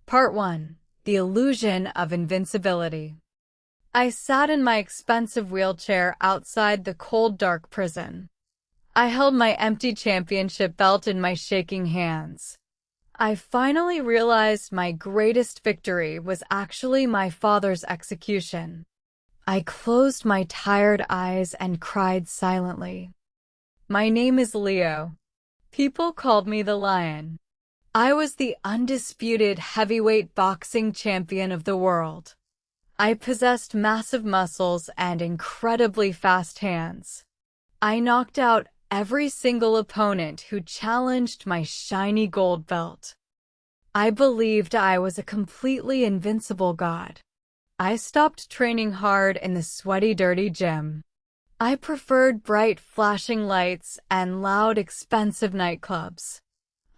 Part 1. The Illusion of Invincibility. I sat in my expensive wheelchair outside the cold, dark prison. I held my empty championship belt in my shaking hands. I finally realized my greatest victory was actually my father's execution. I closed my tired eyes and cried silently. My name is Leo. People called me the Lion. I was the undisputed heavyweight boxing champion of the world. I possessed massive muscles and incredibly fast hands. I knocked out every single opponent who challenged my shiny gold belt. I believed I was a completely invincible god. I stopped training hard in the sweaty, dirty gym. I preferred bright, flashing lights and loud, expensive nightclubs.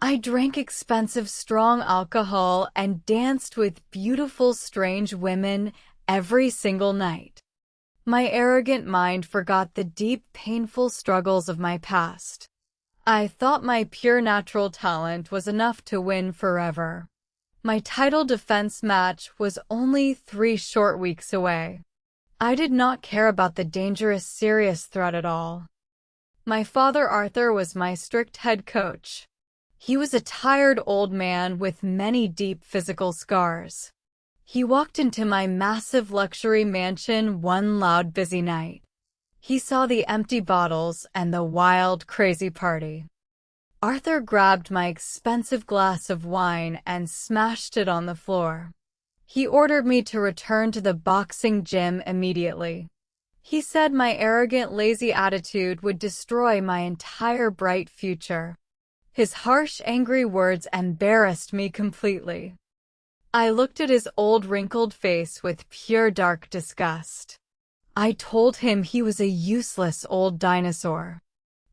I drank expensive, strong alcohol and danced with beautiful, strange women every single night. My arrogant mind forgot the deep, painful struggles of my past. I thought my pure natural talent was enough to win forever. My title defense match was only 3 short weeks away. I did not care about the dangerous, serious threat at all. My father, Arthur, was my strict head coach. He was a tired old man with many deep physical scars. He walked into my massive luxury mansion one loud, busy night. He saw the empty bottles and the wild, crazy party. Arthur grabbed my expensive glass of wine and smashed it on the floor. He ordered me to return to the boxing gym immediately. He said my arrogant, lazy attitude would destroy my entire bright future. His harsh, angry words embarrassed me completely. I looked at his old, wrinkled face with pure, dark disgust. I told him he was a useless old dinosaur.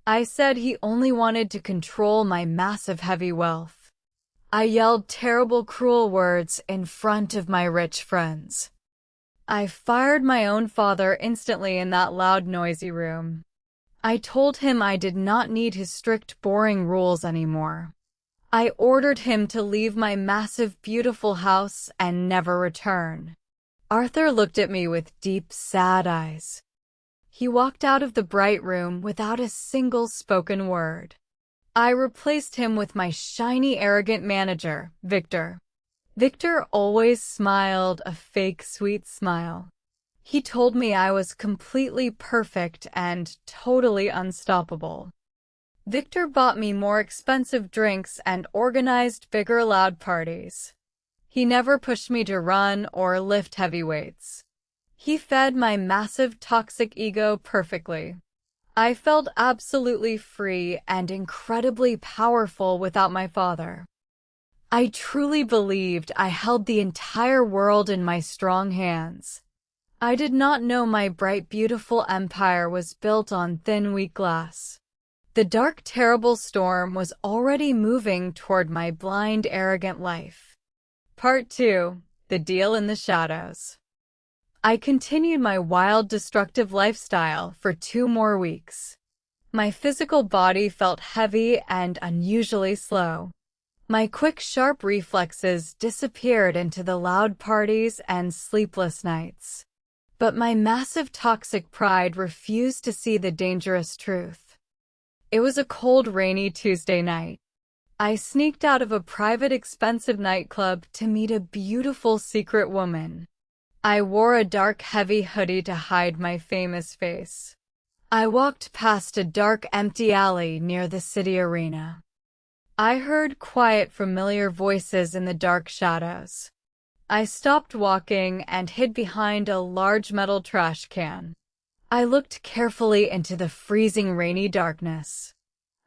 I said he only wanted to control my massive, heavy wealth. I yelled terrible, cruel words in front of my rich friends. I fired my own father instantly in that loud, noisy room. I told him I did not need his strict, boring rules anymore. I ordered him to leave my massive, beautiful house and never return. Arthur looked at me with deep, sad eyes. He walked out of the bright room without a single spoken word. I replaced him with my shiny, arrogant manager, Victor. Victor always smiled a fake, sweet smile. He told me I was completely perfect and totally unstoppable. Victor bought me more expensive drinks and organized bigger, loud parties. He never pushed me to run or lift heavy weights. He fed my massive, toxic ego perfectly. I felt absolutely free and incredibly powerful without my father. I truly believed I held the entire world in my strong hands. I did not know my bright, beautiful empire was built on thin, weak glass. The dark, terrible storm was already moving toward my blind, arrogant life. Part 2. The Deal in the Shadows. I continued my wild, destructive lifestyle for 2 more weeks. My physical body felt heavy and unusually slow. My quick, sharp reflexes disappeared into the loud parties and sleepless nights. But my massive, toxic pride refused to see the dangerous truth. It was a cold, rainy Tuesday night. I sneaked out of a private, expensive nightclub to meet a beautiful, secret woman. I wore a dark, heavy hoodie to hide my famous face. I walked past a dark, empty alley near the city arena. I heard quiet, familiar voices in the dark shadows. I stopped walking and hid behind a large metal trash can. I looked carefully into the freezing, rainy darkness.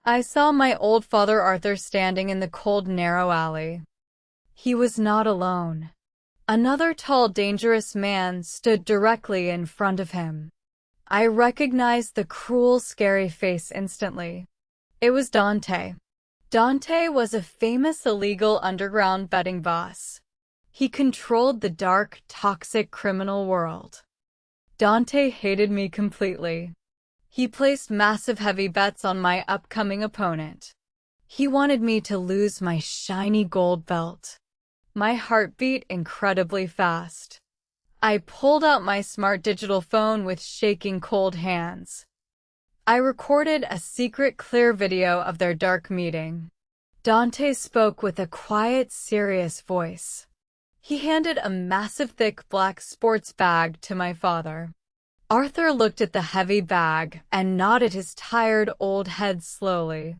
I saw my old father Arthur standing in the cold, narrow alley. He was not alone. Another tall, dangerous man stood directly in front of him. I recognized the cruel, scary face instantly. It was Dante. Dante was a famous illegal underground betting boss. He controlled the dark, toxic criminal world. Dante hated me completely. He placed massive, heavy bets on my upcoming opponent. He wanted me to lose my shiny gold belt. My heart beat incredibly fast. I pulled out my smart digital phone with shaking cold hands. I recorded a secret clear video of their dark meeting. Dante spoke with a quiet, serious voice. He handed a massive thick black sports bag to my father. Arthur looked at the heavy bag and nodded his tired old head slowly.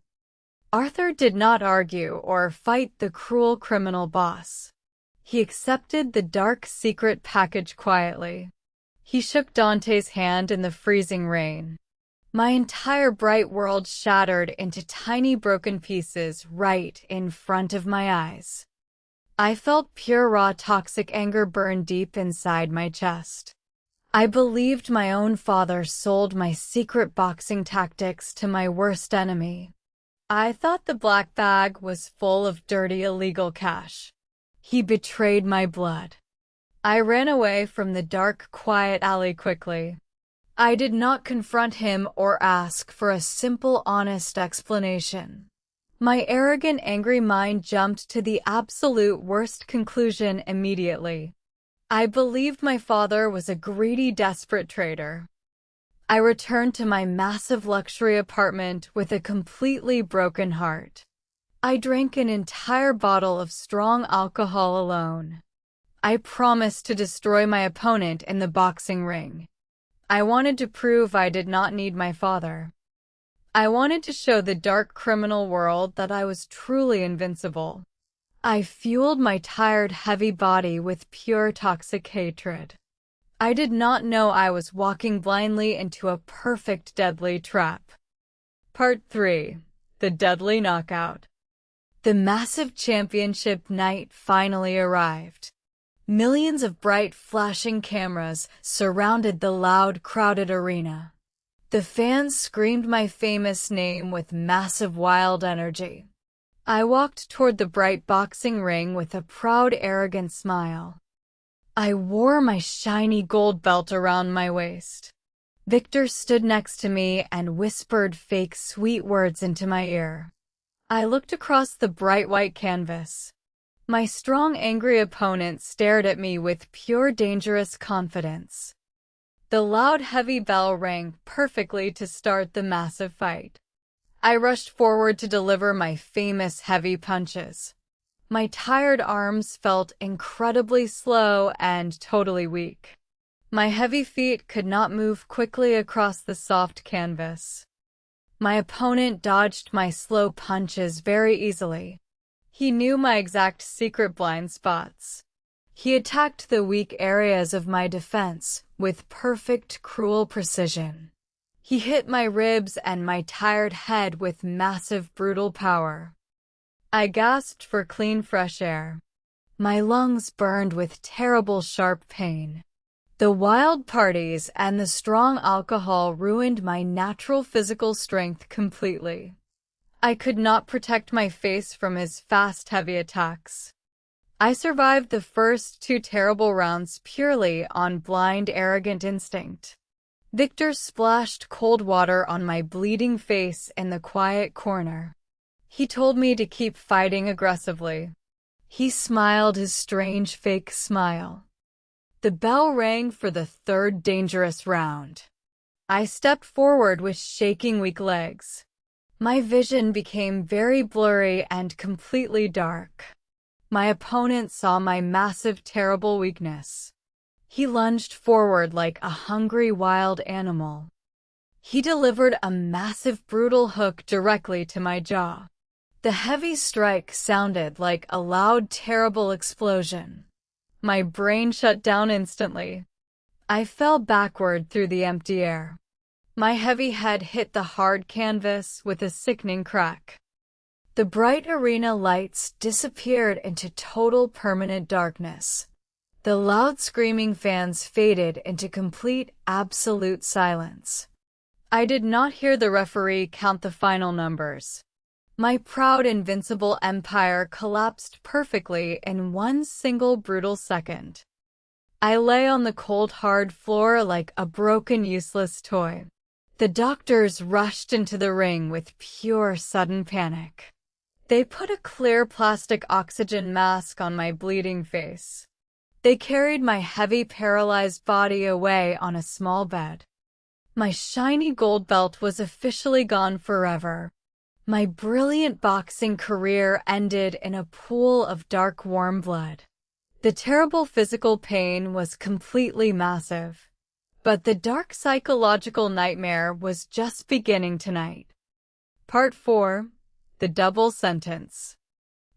Arthur did not argue or fight the cruel criminal boss. He accepted the dark secret package quietly. He shook Dante's hand in the freezing rain. My entire bright world shattered into tiny broken pieces right in front of my eyes. I felt pure raw toxic anger burn deep inside my chest. I believed my own father sold my secret boxing tactics to my worst enemy. I thought the black bag was full of dirty illegal cash. He betrayed my blood. I ran away from the dark, quiet alley quickly. I did not confront him or ask for a simple, honest explanation. My arrogant, angry mind jumped to the absolute worst conclusion immediately. I believed my father was a greedy, desperate traitor. I returned to my massive luxury apartment with a completely broken heart. I drank an entire bottle of strong alcohol alone. I promised to destroy my opponent in the boxing ring. I wanted to prove I did not need my father. I wanted to show the dark criminal world that I was truly invincible. I fueled my tired, heavy body with pure toxic hatred. I did not know I was walking blindly into a perfect, deadly trap. Part 3. The Deadly Knockout. The massive championship night finally arrived. Millions of bright, flashing cameras surrounded the loud, crowded arena. The fans screamed my famous name with massive, wild energy. I walked toward the bright boxing ring with a proud, arrogant smile. I wore my shiny gold belt around my waist. Victor stood next to me and whispered fake, sweet words into my ear. I looked across the bright white canvas. My strong, angry opponent stared at me with pure, dangerous confidence. The loud, heavy bell rang perfectly to start the massive fight. I rushed forward to deliver my famous heavy punches. My tired arms felt incredibly slow and totally weak. My heavy feet could not move quickly across the soft canvas. My opponent dodged my slow punches very easily. He knew my exact secret blind spots. He attacked the weak areas of my defense with perfect, cruel precision. He hit my ribs and my tired head with massive, brutal power. I gasped for clean, fresh air. My lungs burned with terrible, sharp pain. The wild parties and the strong alcohol ruined my natural physical strength completely. I could not protect my face from his fast, heavy attacks. I survived the first 2 terrible rounds purely on blind, arrogant instinct. Victor splashed cold water on my bleeding face in the quiet corner. He told me to keep fighting aggressively. He smiled his strange, fake smile. The bell rang for the 3rd dangerous round. I stepped forward with shaking, weak legs. My vision became very blurry and completely dark. My opponent saw my massive, terrible weakness. He lunged forward like a hungry wild animal. He delivered a massive, brutal hook directly to my jaw. The heavy strike sounded like a loud, terrible explosion. My brain shut down instantly. I fell backward through the empty air. My heavy head hit the hard canvas with a sickening crack. The bright arena lights disappeared into total, permanent darkness. The loud screaming fans faded into complete, absolute silence. I did not hear the referee count the final numbers. My proud, invincible empire collapsed perfectly in one single brutal second. I lay on the cold, hard floor like a broken, useless toy. The doctors rushed into the ring with pure, sudden panic. They put a clear plastic oxygen mask on my bleeding face. They carried my heavy, paralyzed body away on a small bed. My shiny gold belt was officially gone forever. My brilliant boxing career ended in a pool of dark, warm blood. The terrible physical pain was completely massive. But the dark psychological nightmare was just beginning tonight. Part 4. The Double Sentence.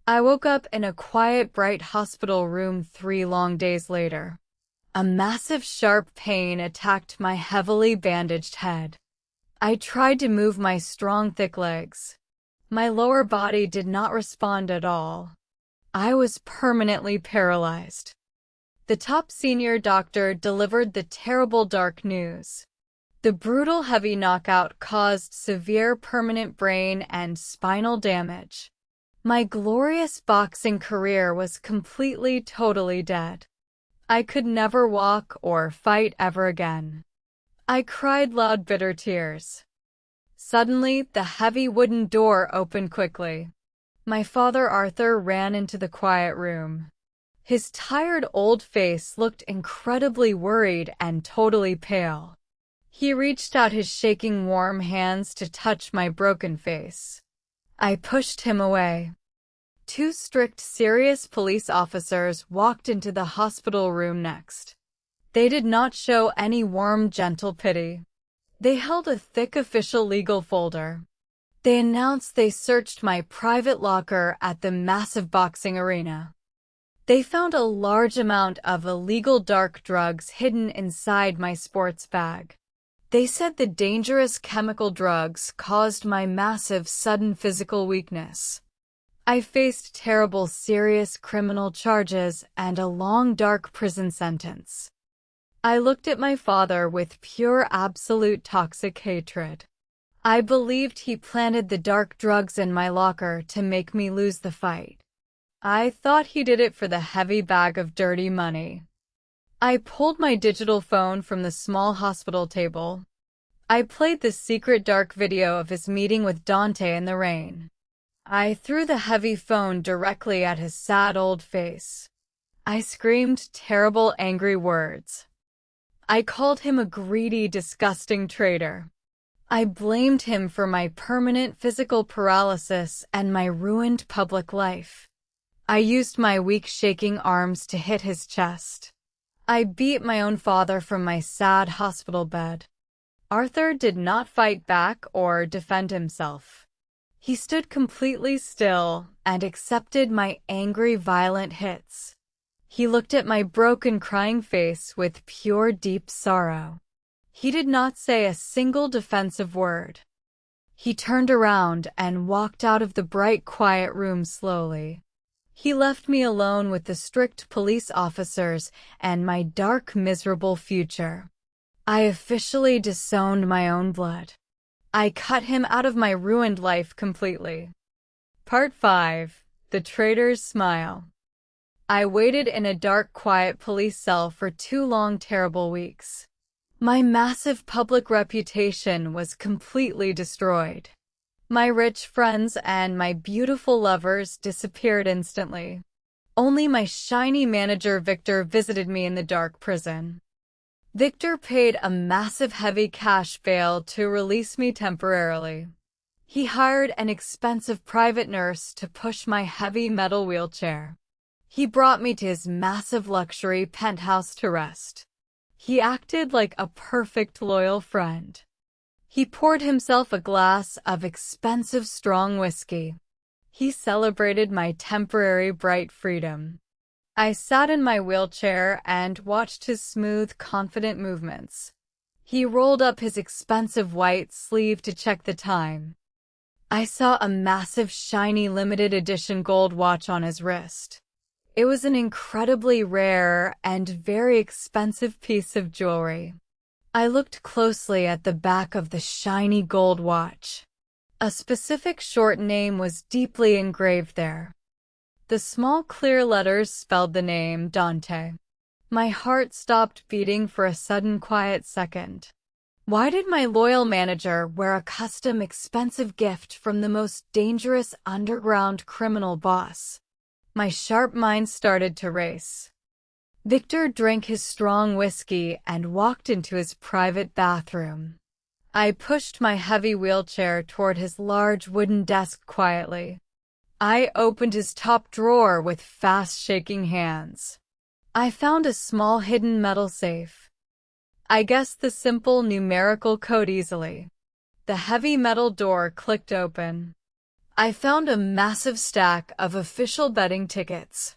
I woke up in a quiet, bright hospital room 3 long days later. A massive, sharp pain attacked my heavily bandaged head. I tried to move my strong, thick legs. My lower body did not respond at all. I was permanently paralyzed. The top senior doctor delivered the terrible dark news. The brutal heavy knockout caused severe permanent brain and spinal damage. My glorious boxing career was completely, totally dead. I could never walk or fight ever again. I cried loud, bitter tears. Suddenly, the heavy wooden door opened quickly. My father Arthur ran into the quiet room. His tired old face looked incredibly worried and totally pale. He reached out his shaking warm hands to touch my broken face. I pushed him away. 2 strict, serious police officers walked into the hospital room next. They did not show any warm, gentle pity. They held a thick official legal folder. They announced they searched my private locker at the massive boxing arena. They found a large amount of illegal dark drugs hidden inside my sports bag. They said the dangerous chemical drugs caused my massive, sudden physical weakness. I faced terrible, serious criminal charges and a long, dark prison sentence. I looked at my father with pure, absolute toxic hatred. I believed he planted the dark drugs in my locker to make me lose the fight. I thought he did it for the heavy bag of dirty money. I pulled my digital phone from the small hospital table. I played the secret dark video of his meeting with Dante in the rain. I threw the heavy phone directly at his sad old face. I screamed terrible, angry words. I called him a greedy, disgusting traitor. I blamed him for my permanent physical paralysis and my ruined public life. I used my weak, shaking arms to hit his chest. I beat my own father from my sad hospital bed. Arthur did not fight back or defend himself. He stood completely still and accepted my angry, violent hits. He looked at my broken, crying face with pure, deep sorrow. He did not say a single defensive word. He turned around and walked out of the bright, quiet room slowly. He left me alone with the strict police officers and my dark, miserable future. I officially disowned my own blood. I cut him out of my ruined life completely. Part 5. The Traitor's Smile. I waited in a dark, quiet police cell for 2 long, terrible weeks. My massive public reputation was completely destroyed. My rich friends and my beautiful lovers disappeared instantly. Only my shiny manager Victor visited me in the dark prison. Victor paid a massive heavy cash bail to release me temporarily. He hired an expensive private nurse to push my heavy metal wheelchair. He brought me to his massive luxury penthouse to rest. He acted like a perfect loyal friend. He poured himself a glass of expensive strong whiskey. He celebrated my temporary bright freedom. I sat in my wheelchair and watched his smooth, confident movements. He rolled up his expensive white sleeve to check the time. I saw a massive, shiny, limited edition gold watch on his wrist. It was an incredibly rare and very expensive piece of jewelry. I looked closely at the back of the shiny gold watch. A specific short name was deeply engraved there. The small clear letters spelled the name Dante. My heart stopped beating for a sudden quiet second. Why did my loyal manager wear a custom expensive gift from the most dangerous underground criminal boss? My sharp mind started to race. Victor drank his strong whiskey and walked into his private bathroom. I pushed my heavy wheelchair toward his large wooden desk quietly. I opened his top drawer with fast shaking hands. I found a small hidden metal safe. I guessed the simple numerical code easily. The heavy metal door clicked open. I found a massive stack of official betting tickets.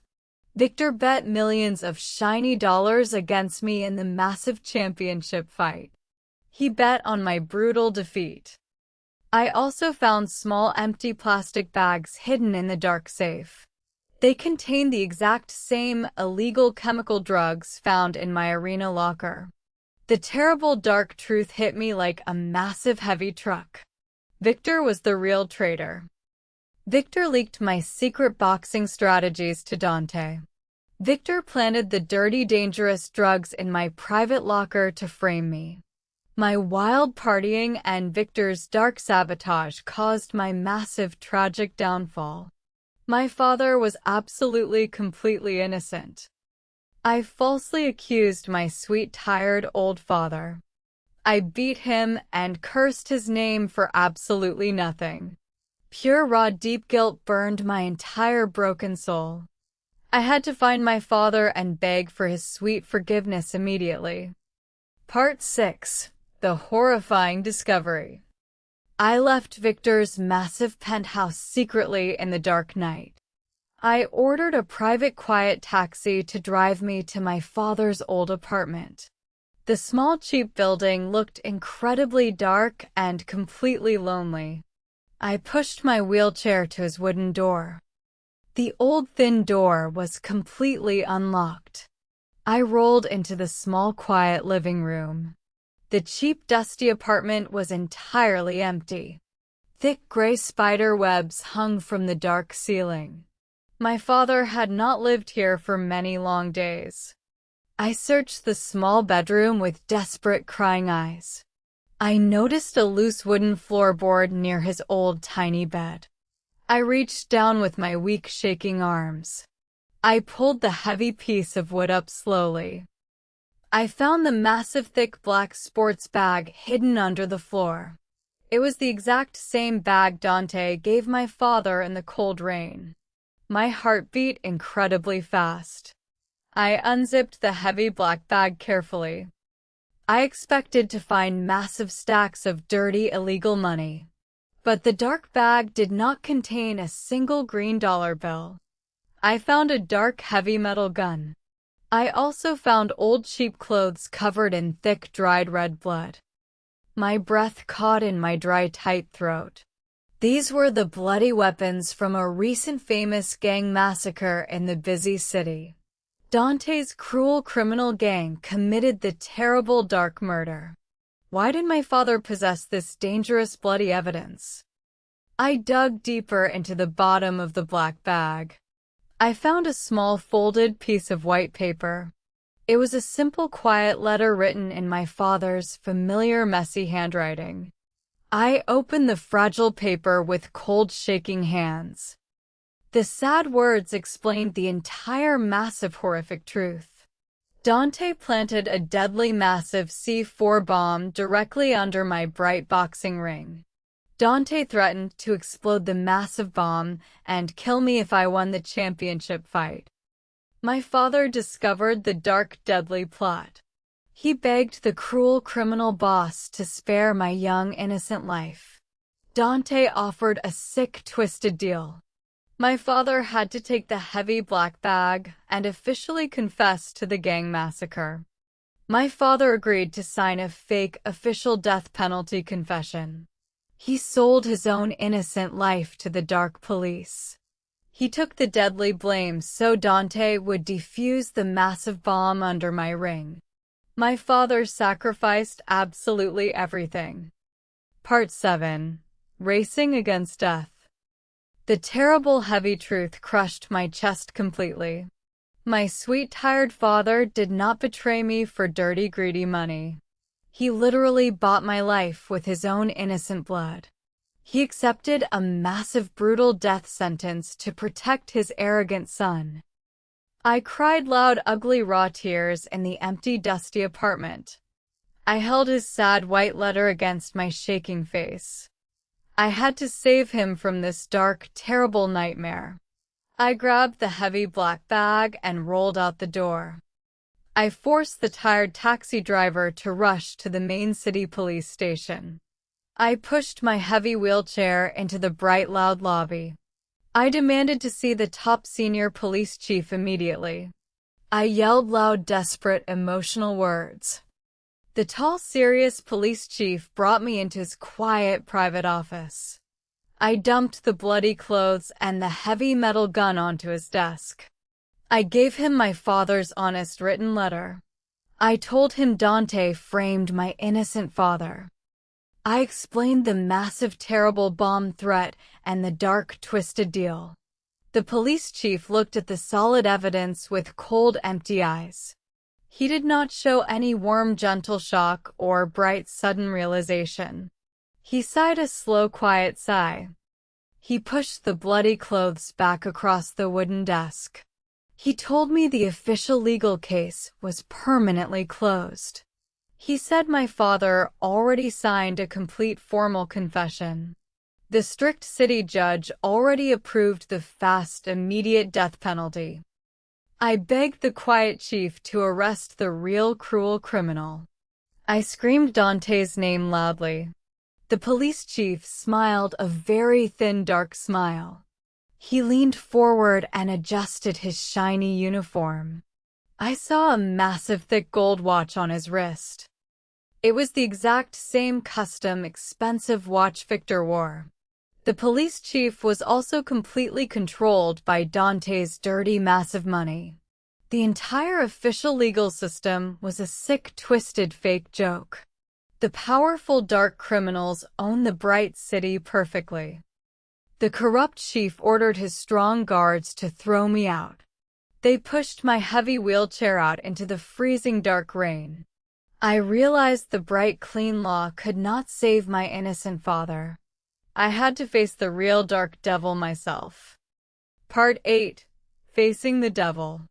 Victor bet millions of shiny dollars against me in the massive championship fight. He bet on my brutal defeat. I also found small empty plastic bags hidden in the dark safe. They contained the exact same illegal chemical drugs found in my arena locker. The terrible dark truth hit me like a massive heavy truck. Victor was the real traitor. Victor leaked my secret boxing strategies to Dante. Victor planted the dirty, dangerous drugs in my private locker to frame me. My wild partying and Victor's dark sabotage caused my massive, tragic downfall. My father was absolutely, completely innocent. I falsely accused my sweet, tired old father. I beat him and cursed his name for absolutely nothing. Pure, raw, deep guilt burned my entire broken soul. I had to find my father and beg for his sweet forgiveness immediately. Part 6. The Horrifying Discovery. I left Victor's massive penthouse secretly in the dark night. I ordered a private quiet taxi to drive me to my father's old apartment. The small cheap building looked incredibly dark and completely lonely. I pushed my wheelchair to his wooden door. The old thin door was completely unlocked. I rolled into the small quiet living room. The cheap dusty apartment was entirely empty. Thick gray spider webs hung from the dark ceiling. My father had not lived here for many long days. I searched the small bedroom with desperate, crying eyes. I noticed a loose wooden floorboard near his old, tiny bed. I reached down with my weak, shaking arms. I pulled the heavy piece of wood up slowly. I found the massive, thick black sports bag hidden under the floor. It was the exact same bag Dante gave my father in the cold rain. My heart beat incredibly fast. I unzipped the heavy black bag carefully. I expected to find massive stacks of dirty, illegal money. But the dark bag did not contain a single green dollar bill. I found a dark, heavy metal gun. I also found old cheap clothes covered in thick, dried red blood. My breath caught in my dry, tight throat. These were the bloody weapons from a recent famous gang massacre in the busy city. Dante's cruel criminal gang committed the terrible dark murder. Why did my father possess this dangerous, bloody evidence? I dug deeper into the bottom of the black bag. I found a small folded piece of white paper. It was a simple, quiet letter written in my father's familiar, messy handwriting. I opened the fragile paper with cold, shaking hands. The sad words explained the entire massive, horrific truth. Dante planted a deadly, massive C4 bomb directly under my bright boxing ring. Dante threatened to explode the massive bomb and kill me if I won the championship fight. My father discovered the dark, deadly plot. He begged the cruel criminal boss to spare my young, innocent life. Dante offered a sick, twisted deal. My father had to take the heavy black bag and officially confess to the gang massacre. My father agreed to sign a fake official death penalty confession. He sold his own innocent life to the dark police. He took the deadly blame so Dante would defuse the massive bomb under my ring. My father sacrificed absolutely everything. Part 7. Racing Against Death. The terrible, heavy truth crushed my chest completely. My sweet, tired father did not betray me for dirty, greedy money. He literally bought my life with his own innocent blood. He accepted a massive brutal death sentence to protect his arrogant son. I cried loud, ugly, raw tears in the empty, dusty apartment. I held his sad white letter against my shaking face. I had to save him from this dark, terrible nightmare. I grabbed the heavy black bag and rolled out the door. I forced the tired taxi driver to rush to the main city police station. I pushed my heavy wheelchair into the bright, loud lobby. I demanded to see the top senior police chief immediately. I yelled loud, desperate, emotional words. The tall, serious police chief brought me into his quiet, private office. I dumped the bloody clothes and the heavy metal gun onto his desk. I gave him my father's honest written letter. I told him Dante framed my innocent father. I explained the massive, terrible bomb threat and the dark, twisted deal. The police chief looked at the solid evidence with cold, empty eyes. He did not show any warm, gentle shock or bright, sudden realization. He sighed a slow, quiet sigh. He pushed the bloody clothes back across the wooden desk. He told me the official legal case was permanently closed. He said my father already signed a complete formal confession. The strict city judge already approved the fast, immediate death penalty. I begged the quiet chief to arrest the real cruel criminal. I screamed Dante's name loudly. The police chief smiled a very thin, dark smile. He leaned forward and adjusted his shiny uniform. I saw a massive, thick gold watch on his wrist. It was the exact same custom, expensive watch Victor wore. The police chief was also completely controlled by Dante's dirty, massive money. The entire official legal system was a sick, twisted, fake joke. The powerful dark criminals own the bright city perfectly. The corrupt chief ordered his strong guards to throw me out. They pushed my heavy wheelchair out into the freezing dark rain. I realized the bright, clean law could not save my innocent father. I had to face the real dark devil myself. Part 8. Facing the Devil.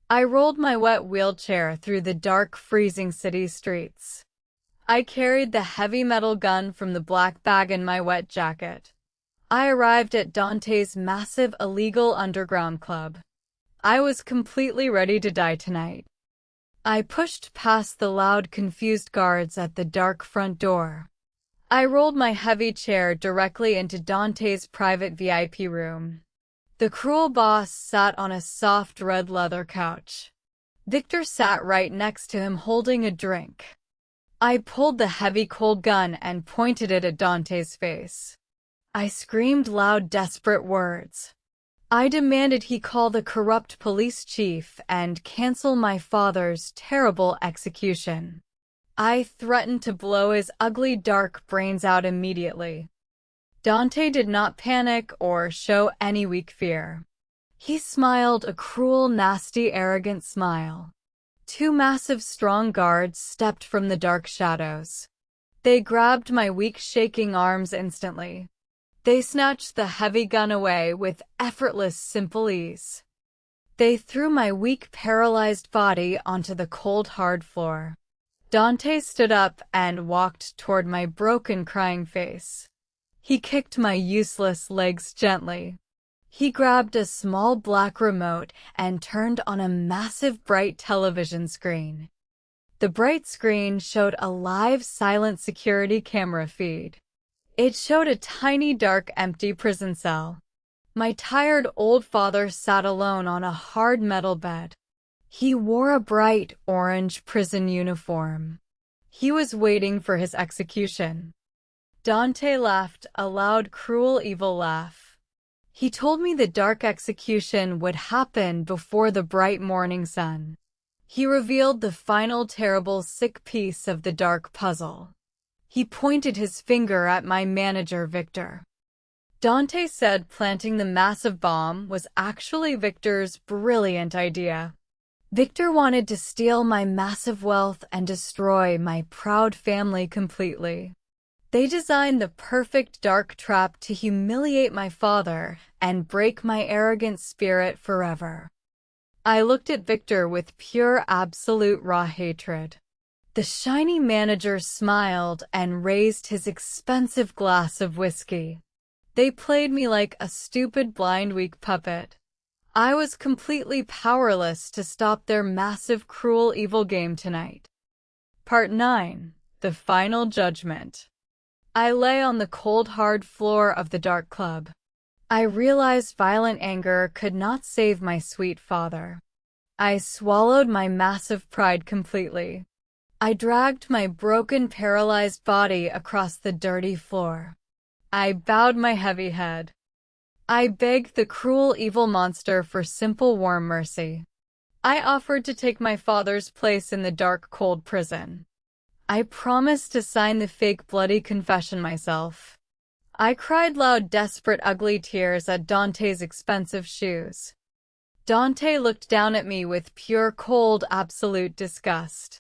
I rolled my wet wheelchair through the dark, freezing city streets. I carried the heavy metal gun from the black bag in my wet jacket. I arrived at Dante's massive, illegal underground club. I was completely ready to die tonight. I pushed past the loud, confused guards at the dark front door. I rolled my heavy chair directly into Dante's private VIP room. The cruel boss sat on a soft red leather couch. Victor sat right next to him holding a drink. I pulled the heavy cold gun and pointed it at Dante's face. I screamed loud, desperate words. I demanded he call the corrupt police chief and cancel my father's terrible execution. I threatened to blow his ugly, dark brains out immediately. Dante did not panic or show any weak fear. He smiled a cruel, nasty, arrogant smile. Two massive, strong guards stepped from the dark shadows. They grabbed my weak, shaking arms instantly. They snatched the heavy gun away with effortless, simple ease. They threw my weak, paralyzed body onto the cold, hard floor. Dante stood up and walked toward my broken, crying face. He kicked my useless legs gently. He grabbed a small black remote and turned on a massive, bright television screen. The bright screen showed a live, silent security camera feed. It showed a tiny, dark, empty prison cell. My tired old father sat alone on a hard metal bed. He wore a bright orange prison uniform. He was waiting for his execution. Dante laughed a loud, cruel, evil laugh. He told me the dark execution would happen before the bright morning sun. He revealed the final, terrible, sick piece of the dark puzzle. He pointed his finger at my manager, Victor. Dante said planting the massive bomb was actually Victor's brilliant idea. Victor wanted to steal my massive wealth and destroy my proud family completely. They designed the perfect dark trap to humiliate my father and break my arrogant spirit forever. I looked at Victor with pure absolute raw hatred. The shiny manager smiled and raised his expensive glass of whiskey. They played me like a stupid blind weak puppet. I was completely powerless to stop their massive cruel evil game tonight. Part 9. The Final Judgment. I lay on the cold hard floor of the dark club. I realized violent anger could not save my sweet father. I swallowed my massive pride completely. I dragged my broken, paralyzed body across the dirty floor. I bowed my heavy head. I begged the cruel evil monster for simple warm mercy. I offered to take my father's place in the dark cold prison. I promised to sign the fake bloody confession myself. I cried loud, desperate, ugly tears at Dante's expensive shoes. Dante looked down at me with pure, cold, absolute disgust.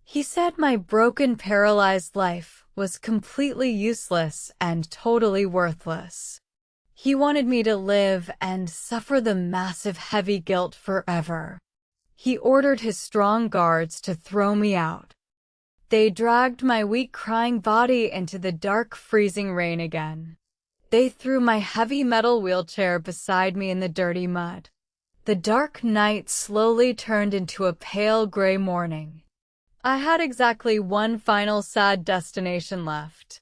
He said my broken, paralyzed life was completely useless and totally worthless. He wanted me to live and suffer the massive, heavy guilt forever. He ordered his strong guards to throw me out. They dragged my weak, crying body into the dark, freezing rain again. They threw my heavy metal wheelchair beside me in the dirty mud. The dark night slowly turned into a pale gray morning. I had exactly one final sad destination left.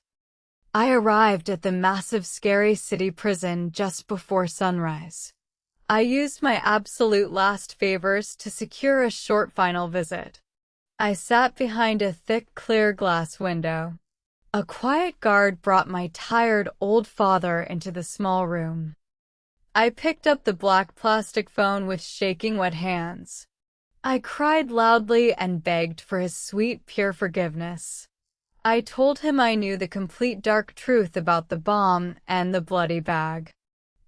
I arrived at the massive, scary city prison just before sunrise. I used my absolute last favors to secure a short final visit. I sat behind a thick, clear glass window. A quiet guard brought my tired old father into the small room. I picked up the black plastic phone with shaking wet hands. I cried loudly and begged for his sweet, pure forgiveness. I told him I knew the complete dark truth about the bomb and the bloody bag.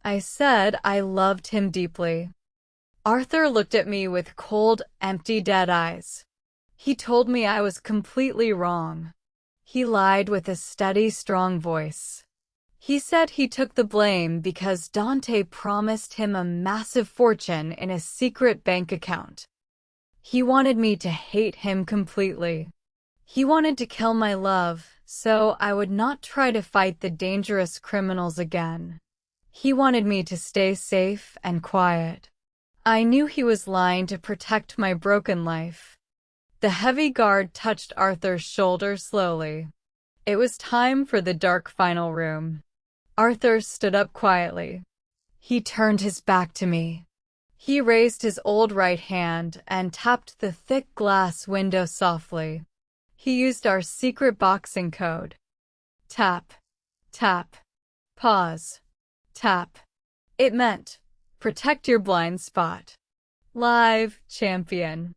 I said I loved him deeply. Arthur looked at me with cold, empty, dead eyes. He told me I was completely wrong. He lied with a steady, strong voice. He said he took the blame because Dante promised him a massive fortune in a secret bank account. He wanted me to hate him completely. He wanted to kill my love, so I would not try to fight the dangerous criminals again. He wanted me to stay safe and quiet. I knew he was lying to protect my broken life. The heavy guard touched Arthur's shoulder slowly. It was time for the dark final room. Arthur stood up quietly. He turned his back to me. He raised his old right hand and tapped the thick glass window softly. He used our secret boxing code. Tap, tap, pause, tap. It meant, protect your blind spot. Live, champion.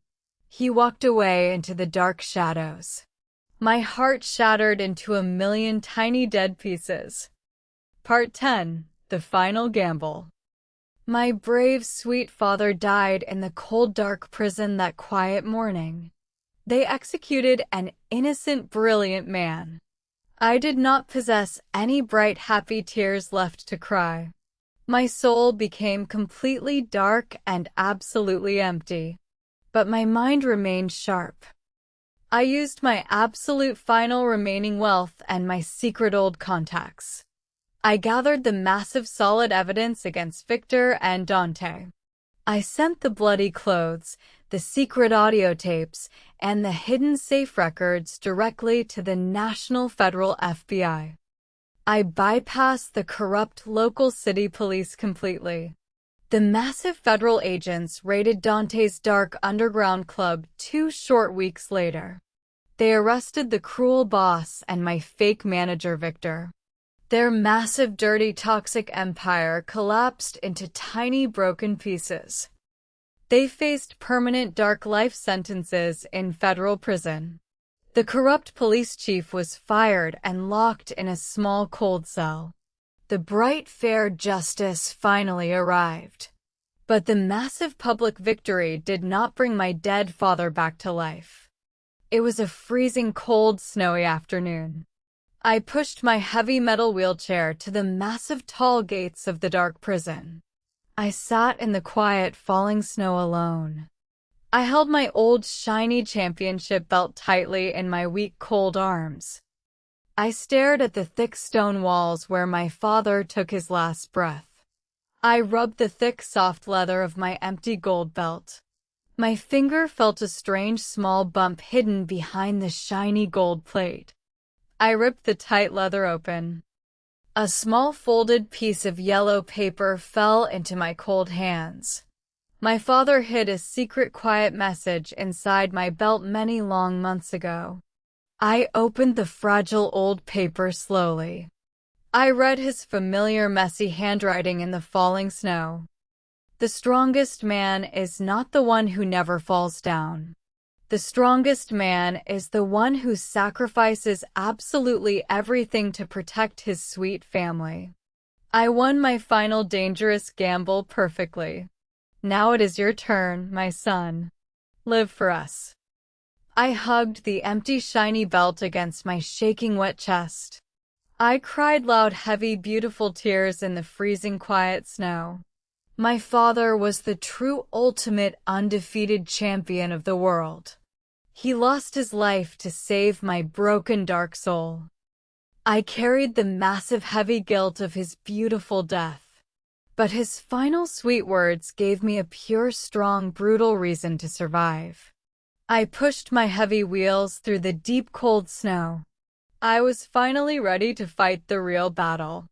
He walked away into the dark shadows. My heart shattered into a million tiny dead pieces. Part 10. The Final Gamble. My brave, sweet father died in the cold, dark prison that quiet morning. They executed an innocent, brilliant man. I did not possess any bright, happy tears left to cry. My soul became completely dark and absolutely empty. But my mind remained sharp. I used my absolute final remaining wealth and my secret old contacts. I gathered the massive solid evidence against Victor and Dante. I sent the bloody clothes, the secret audio tapes, and the hidden safe records directly to the National Federal FBI. I bypassed the corrupt local city police completely. The massive federal agents raided Dante's dark underground club 2 short weeks later. They arrested the cruel boss and my fake manager Victor. Their massive, dirty, toxic empire collapsed into tiny, broken pieces. They faced permanent dark life sentences in federal prison. The corrupt police chief was fired and locked in a small cold cell. The bright, fair justice finally arrived. But the massive public victory did not bring my dead father back to life. It was a freezing cold, snowy afternoon. I pushed my heavy metal wheelchair to the massive tall gates of the dark prison. I sat in the quiet falling snow alone. I held my old shiny championship belt tightly in my weak cold arms. I stared at the thick stone walls where my father took his last breath. I rubbed the thick soft leather of my empty gold belt. My finger felt a strange small bump hidden behind the shiny gold plate. I ripped the tight leather open. A small folded piece of yellow paper fell into my cold hands. My father hid a secret quiet message inside my belt many long months ago. I opened the fragile old paper slowly. I read his familiar messy handwriting in the falling snow. The strongest man is not the one who never falls down. The strongest man is the one who sacrifices absolutely everything to protect his sweet family. I won my final dangerous gamble perfectly. Now it is your turn, my son. Live for us. I hugged the empty shiny belt against my shaking wet chest. I cried loud, heavy, beautiful tears in the freezing quiet snow. My father was the true ultimate undefeated champion of the world. He lost his life to save my broken dark soul. I carried the massive heavy guilt of his beautiful death. But his final sweet words gave me a pure, strong, brutal reason to survive. I pushed my heavy wheels through the deep cold snow. I was finally ready to fight the real battle.